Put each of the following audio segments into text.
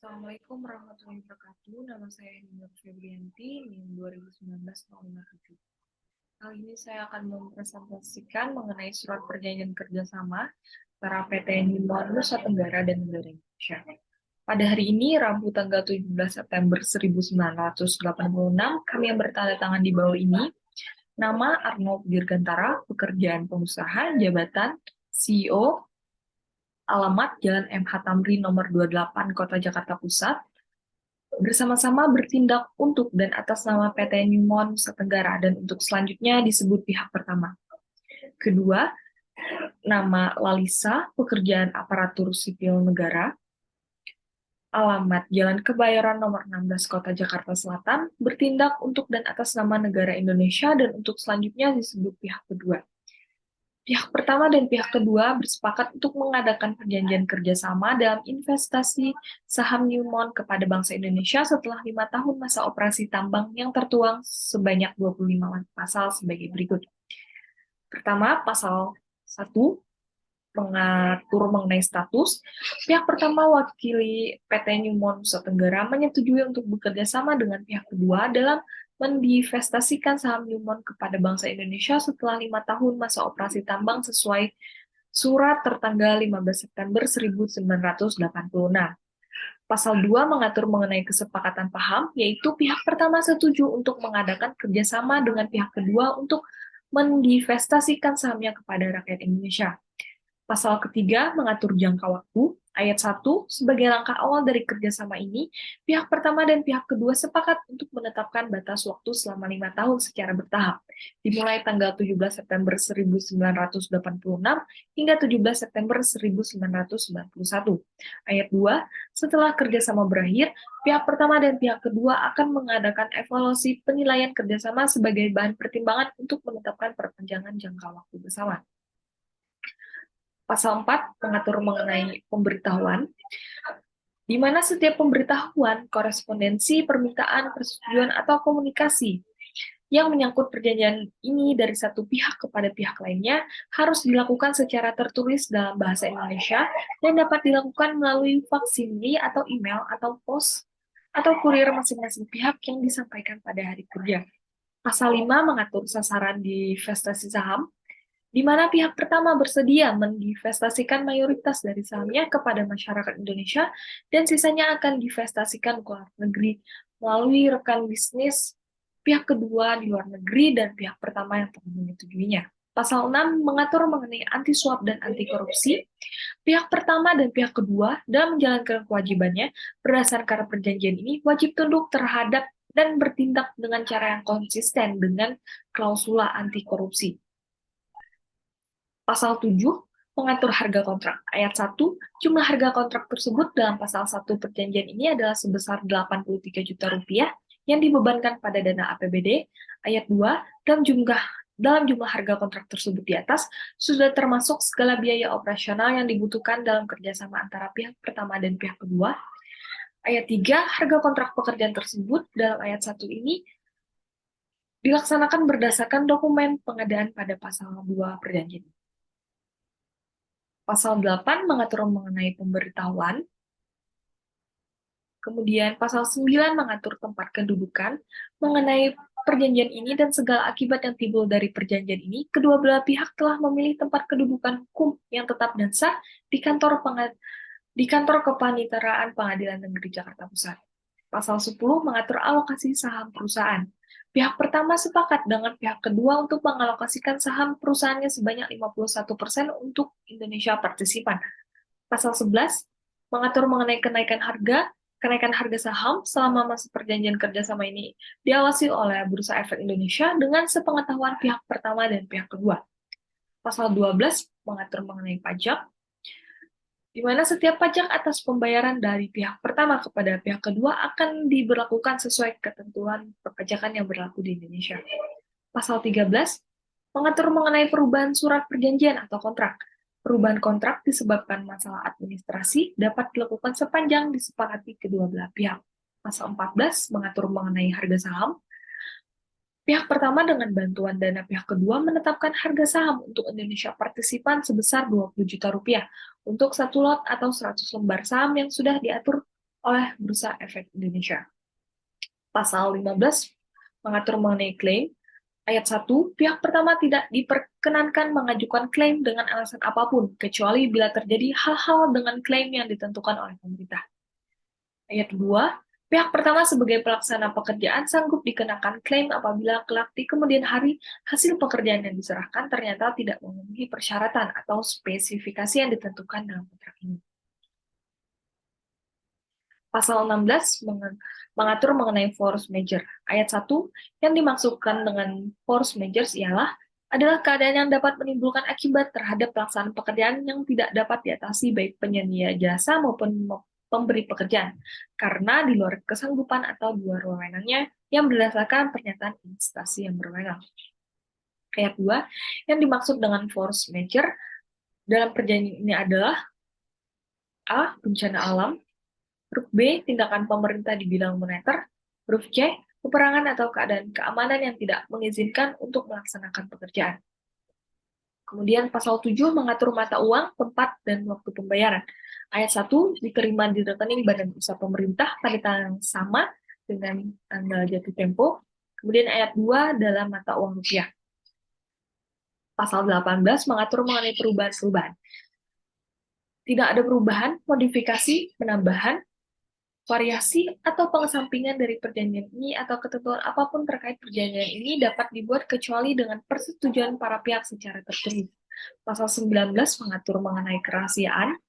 Assalamualaikum warahmatullahi wabarakatuh. Nama saya Nina Febrianti, NIM 2019-057. Kali ini saya akan mempresentasikan mengenai surat perjanjian kerjasama antara PT Nimon Nusa Tenggara dan negara Indonesia. Pada hari ini, Rabu tanggal 17 September 1986, kami yang bertanda tangan di bawah ini, nama Arnold Dirgantara, pekerjaan pengusaha, jabatan, CEO, alamat Jalan MH Tamrin nomor 28, Kota Jakarta Pusat, bersama-sama bertindak untuk dan atas nama PT Newmont Nusa Tenggara dan untuk selanjutnya disebut pihak pertama. Kedua, nama Lalisa, pekerjaan aparatur sipil negara, alamat Jalan Kebayoran nomor 16 Kota Jakarta Selatan, bertindak untuk dan atas nama negara Indonesia dan untuk selanjutnya disebut pihak kedua. Pihak pertama dan pihak kedua bersepakat untuk mengadakan perjanjian kerjasama dalam investasi saham Newmont kepada bangsa Indonesia setelah 5 tahun masa operasi tambang yang tertuang sebanyak 25 pasal sebagai berikut. Pertama, pasal 1 mengatur mengenai status. Pihak pertama wakili PT Newmont Nusa Tenggara menyetujui untuk bekerja sama dengan pihak kedua dalam mendivestasikan saham Newmont kepada bangsa Indonesia setelah 5 tahun masa operasi tambang sesuai surat tertanggal 15 September 1986. Pasal 2 mengatur mengenai kesepakatan paham, yaitu pihak pertama setuju untuk mengadakan kerjasama dengan pihak kedua untuk mendivestasikan sahamnya kepada rakyat Indonesia. Pasal ketiga mengatur jangka waktu. Ayat 1, sebagai langkah awal dari kerjasama ini, pihak pertama dan pihak kedua sepakat untuk menetapkan batas waktu selama 5 tahun secara bertahap, dimulai tanggal 17 September 1986 hingga 17 September 1991. Ayat 2, setelah kerjasama berakhir, pihak pertama dan pihak kedua akan mengadakan evaluasi penilaian kerjasama sebagai bahan pertimbangan untuk menetapkan perpanjangan jangka waktu bersama. Pasal 4 mengatur mengenai pemberitahuan, di mana setiap pemberitahuan, korespondensi, permintaan, persetujuan, atau komunikasi yang menyangkut perjanjian ini dari satu pihak kepada pihak lainnya harus dilakukan secara tertulis dalam bahasa Indonesia dan dapat dilakukan melalui faksimili atau email atau pos atau kurir masing-masing pihak yang disampaikan pada hari kerja. Pasal 5 mengatur sasaran divestasi saham, di mana pihak pertama bersedia mendivestasikan mayoritas dari sahamnya kepada masyarakat Indonesia dan sisanya akan divestasikan ke luar negeri melalui rekan bisnis pihak kedua di luar negeri dan pihak pertama yang telah menyetujuinya. Pasal 6 mengatur mengenai anti suap dan anti korupsi. Pihak pertama dan pihak kedua dalam menjalankan kewajibannya berdasarkan perjanjian ini wajib tunduk terhadap dan bertindak dengan cara yang konsisten dengan klausula anti korupsi. Pasal 7 mengatur harga kontrak. Ayat 1, jumlah harga kontrak tersebut dalam pasal 1 perjanjian ini adalah sebesar 83 juta rupiah yang dibebankan pada dana APBD. Ayat 2, dalam jumlah harga kontrak tersebut di atas, sudah termasuk segala biaya operasional yang dibutuhkan dalam kerjasama antara pihak pertama dan pihak kedua. Ayat 3, harga kontrak pekerjaan tersebut dalam ayat 1 ini dilaksanakan berdasarkan dokumen pengadaan pada pasal 2 perjanjian. Pasal 8 mengatur mengenai pemberitahuan. Kemudian pasal 9 mengatur tempat kedudukan. Mengenai perjanjian ini dan segala akibat yang timbul dari perjanjian ini, kedua belah pihak telah memilih tempat kedudukan hukum yang tetap dan sah di kantor Kepaniteraan Pengadilan Negeri Jakarta Pusat. Pasal 10 mengatur alokasi saham perusahaan. Pihak pertama sepakat dengan pihak kedua untuk mengalokasikan saham perusahaannya sebanyak 51% untuk Indonesia partisipan. Pasal 11 mengatur mengenai kenaikan harga saham selama masa perjanjian kerjasama ini diawasi oleh Bursa Efek Indonesia dengan sepengetahuan pihak pertama dan pihak kedua. Pasal 12 mengatur mengenai pajak, di mana setiap pajak atas pembayaran dari pihak pertama kepada pihak kedua akan diberlakukan sesuai ketentuan perpajakan yang berlaku di Indonesia. Pasal 13 mengatur mengenai perubahan surat perjanjian atau kontrak. Perubahan kontrak disebabkan masalah administrasi dapat dilakukan sepanjang disepakati kedua belah pihak. Pasal 14 mengatur mengenai harga saham. Pihak pertama dengan bantuan dana pihak kedua menetapkan harga saham untuk Indonesia partisipan sebesar 20 juta rupiah untuk satu lot atau 100 lembar saham yang sudah diatur oleh Bursa Efek Indonesia. Pasal 15 mengatur mengenai klaim. Ayat 1, pihak pertama tidak diperkenankan mengajukan klaim dengan alasan apapun, kecuali bila terjadi hal-hal dengan klaim yang ditentukan oleh pemerintah. Ayat 2, pihak pertama sebagai pelaksana pekerjaan sanggup dikenakan klaim apabila kelak di kemudian hari hasil pekerjaan yang diserahkan ternyata tidak memenuhi persyaratan atau spesifikasi yang ditentukan dalam kontrak ini. Pasal 16 mengatur mengenai force majeure. Ayat 1, yang dimaksudkan dengan force majeure adalah keadaan yang dapat menimbulkan akibat terhadap pelaksanaan pekerjaan yang tidak dapat diatasi baik penyedia jasa maupun pemberi pekerjaan, karena di luar kesanggupan atau di luar wewenangnya yang berdasarkan pernyataan instansi yang berwenang. Ayat 2, yang dimaksud dengan force majeure dalam perjanjian ini adalah A. Bencana alam, huruf B. Tindakan pemerintah di bidang moneter, huruf C. Peperangan atau keadaan keamanan yang tidak mengizinkan untuk melaksanakan pekerjaan. Kemudian pasal 7 mengatur mata uang, tempat, dan waktu pembayaran. Ayat 1 diterima di rekening badan usaha pemerintah pada tanggal yang sama dengan tanggal jatuh tempo. Kemudian ayat 2 dalam mata uang rupiah. Pasal 18 mengatur mengenai perubahan-perubahan. Tidak ada perubahan, modifikasi, penambahan, variasi, atau pengesampingan dari perjanjian ini atau ketentuan apapun terkait perjanjian ini dapat dibuat kecuali dengan persetujuan para pihak secara tertulis. Pasal 19 mengatur mengenai kerahasiaan,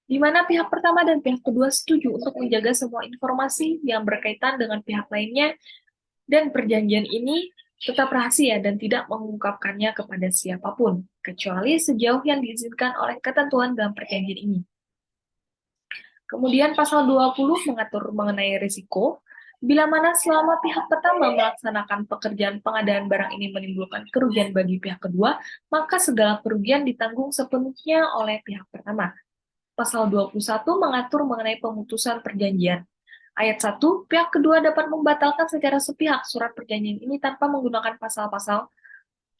di mana pihak pertama dan pihak kedua setuju untuk menjaga semua informasi yang berkaitan dengan pihak lainnya, dan perjanjian ini tetap rahasia dan tidak mengungkapkannya kepada siapapun, kecuali sejauh yang diizinkan oleh ketentuan dalam perjanjian ini. Kemudian pasal 20 mengatur mengenai risiko, bila mana selama pihak pertama melaksanakan pekerjaan pengadaan barang ini menimbulkan kerugian bagi pihak kedua, maka segala kerugian ditanggung sepenuhnya oleh pihak pertama. Pasal 21 mengatur mengenai pemutusan perjanjian. Ayat 1, pihak kedua dapat membatalkan secara sepihak surat perjanjian ini tanpa menggunakan pasal-pasal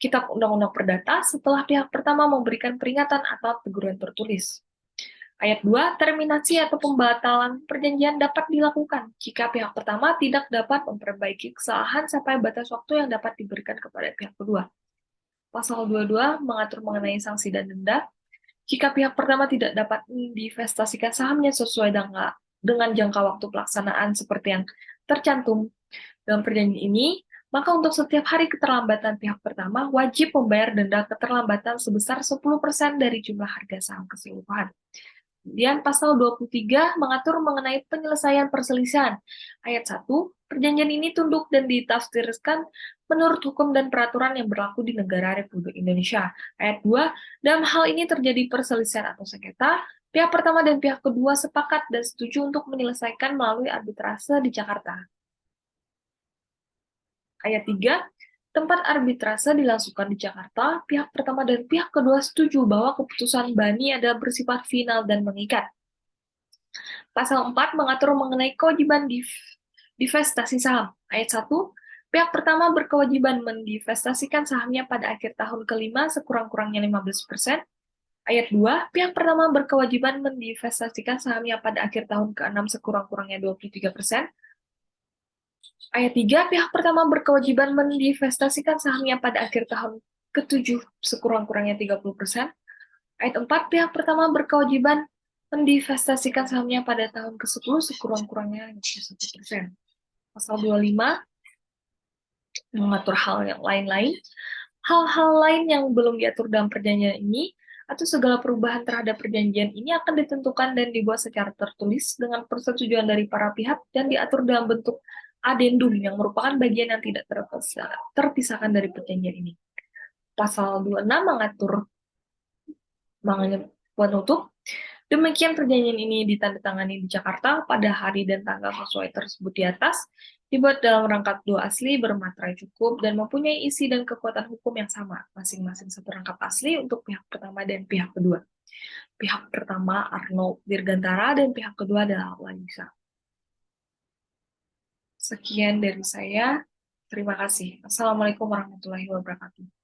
Kitab Undang-Undang Perdata setelah pihak pertama memberikan peringatan atau teguran tertulis. Ayat 2, terminasi atau pembatalan perjanjian dapat dilakukan jika pihak pertama tidak dapat memperbaiki kesalahan sampai batas waktu yang dapat diberikan kepada pihak kedua. Pasal 22 mengatur mengenai sanksi dan denda. Jika pihak pertama tidak dapat diinvestasikan sahamnya sesuai dengan jangka waktu pelaksanaan seperti yang tercantum dalam perjanjian ini, maka untuk setiap hari keterlambatan pihak pertama wajib membayar denda keterlambatan sebesar 10% dari jumlah harga saham keseluruhan. Kemudian pasal 23 mengatur mengenai penyelesaian perselisihan. Ayat 1, perjanjian ini tunduk dan ditafsirkan menurut hukum dan peraturan yang berlaku di negara Republik Indonesia. Ayat 2, dalam hal ini terjadi perselisihan atau sengketa, pihak pertama dan pihak kedua sepakat dan setuju untuk menyelesaikan melalui arbitrase di Jakarta. Ayat 3, tempat arbitrase dilangsungkan di Jakarta, pihak pertama dan pihak kedua setuju bahwa keputusan BANI adalah bersifat final dan mengikat. Pasal 4 mengatur mengenai kewajiban divestasi saham. Ayat 1, pihak pertama berkewajiban mendivestasikan sahamnya pada akhir tahun ke-5 sekurang-kurangnya 15%. Ayat 2, pihak pertama berkewajiban mendivestasikan sahamnya pada akhir tahun ke-6 sekurang-kurangnya 23%. Ayat 3, pihak pertama berkewajiban mendivestasikan sahamnya pada akhir tahun ke-7 sekurang-kurangnya 30%. Ayat 4, pihak pertama berkewajiban mendivestasikan sahamnya pada tahun ke-10 sekurang-kurangnya 51%. Pasal 25 mengatur hal yang lain-lain. Hal-hal lain yang belum diatur dalam perjanjian ini atau segala perubahan terhadap perjanjian ini akan ditentukan dan dibuat secara tertulis dengan persetujuan dari para pihak dan diatur dalam bentuk adendum yang merupakan bagian yang tidak terpisahkan dari perjanjian ini. Pasal 26 mengatur penutup. Demikian perjanjian ini ditandatangani di Jakarta pada hari dan tanggal sesuai tersebut di atas, dibuat dalam rangkap dua asli bermaterai cukup dan mempunyai isi dan kekuatan hukum yang sama, masing-masing satu rangkap asli untuk pihak pertama dan pihak kedua. Pihak pertama Arnold Dirgantara dan pihak kedua adalah Wanisa. Sekian dari saya. Terima kasih. Assalamualaikum warahmatullahi wabarakatuh.